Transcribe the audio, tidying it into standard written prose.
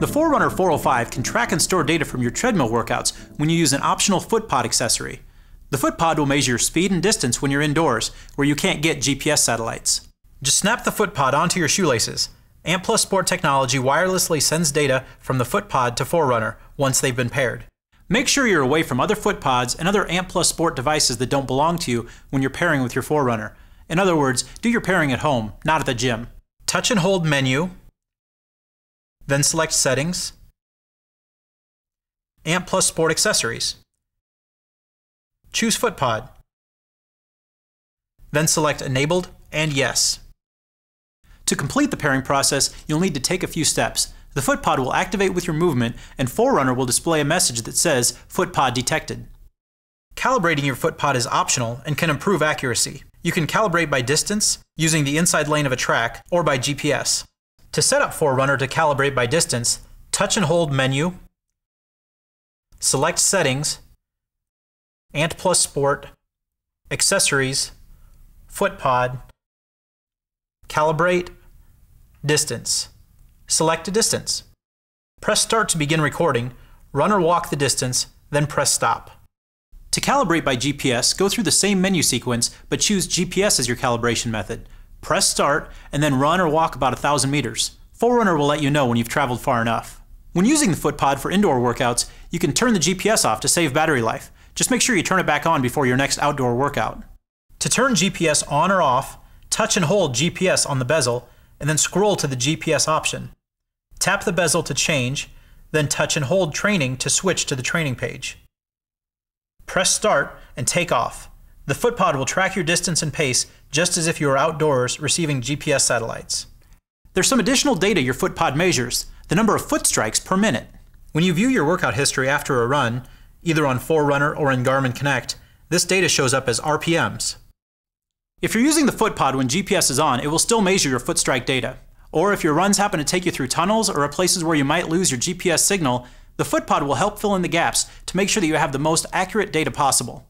The Forerunner 405 can track and store data from your treadmill workouts when you use an optional footpod accessory. The footpod will measure your speed and distance when you're indoors, where you can't get GPS satellites. Just snap the footpod onto your shoelaces. Ant Plus Sport technology wirelessly sends data from the footpod to Forerunner once they've been paired. Make sure you're away from other footpods and other Ant Plus Sport devices that don't belong to you when you're pairing with your Forerunner. In other words, do your pairing at home, not at the gym. Touch and hold menu, then select Settings, Ant Plus Sport Accessories. Choose Footpod, then select Enabled and Yes. To complete the pairing process, you'll need to take a few steps. The footpod will activate with your movement, and Forerunner will display a message that says Footpod Detected. Calibrating your footpod is optional and can improve accuracy. You can calibrate by distance, using the inside lane of a track, or by GPS. To set up Forerunner to calibrate by distance, touch and hold menu, select Settings, Ant Plus Sport, Accessories, Footpod, Calibrate, Distance. Select a distance. Press Start to begin recording, run or walk the distance, then press Stop. To calibrate by GPS, go through the same menu sequence, but choose GPS as your calibration method. Press Start, and then run or walk about 1,000 meters. Forerunner will let you know when you've traveled far enough. When using the footpod for indoor workouts, you can turn the GPS off to save battery life. Just make sure you turn it back on before your next outdoor workout. To turn GPS on or off, touch and hold GPS on the bezel, and then scroll to the GPS option. Tap the bezel to change, then touch and hold Training to switch to the training page. Press Start and take off. The footpod will track your distance and pace just as if you were outdoors receiving GPS satellites. There's some additional data your footpod measures, the number of foot strikes per minute. When you view your workout history after a run, either on Forerunner or in Garmin Connect, this data shows up as RPMs. If you're using the footpod when GPS is on, it will still measure your foot strike data. Or if your runs happen to take you through tunnels or places where you might lose your GPS signal, the footpod will help fill in the gaps to make sure that you have the most accurate data possible.